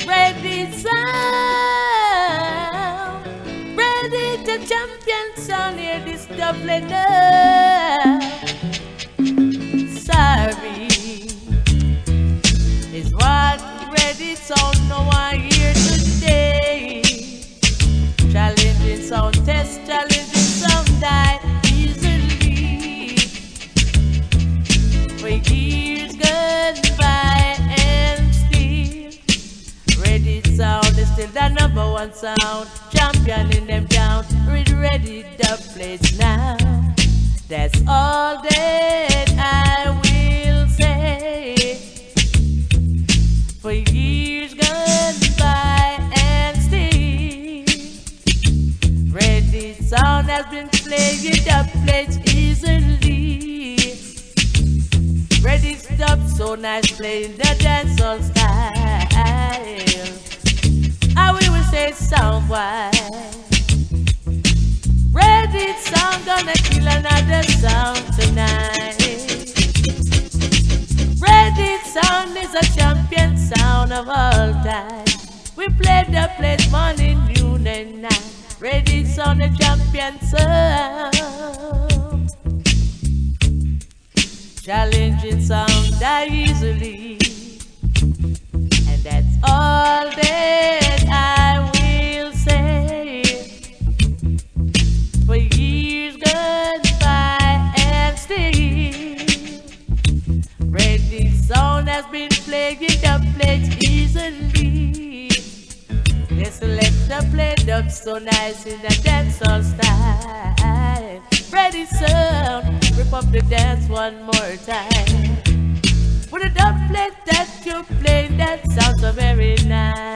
Ready sound, ready to champion sound. Hear this doublet now. Sorry is what ready sound. No one here today. Challenging sound test, challenging sound die easily. For years gone by and still ready sound is still the number one sound. Championing them down with ready dubplates now. That's all that I will say. For years gone by and still ready sound has been playing dubplates easily. Ready stuff so nice playing the dancehall style. I will say sound wise. Ready sound gonna kill another sound tonight. Ready sound is a champion sound of all time. We play the place morning, noon and night. Ready sound a champion sound. Challenging sound die easily. And that's all that I will say. For years gone by and still ready sound has been playing the plates easily. They select the play dub so nice in the dancehall style. Ready sound, rip up the dance one more time. With a dub plate that you play, that sounds so very nice.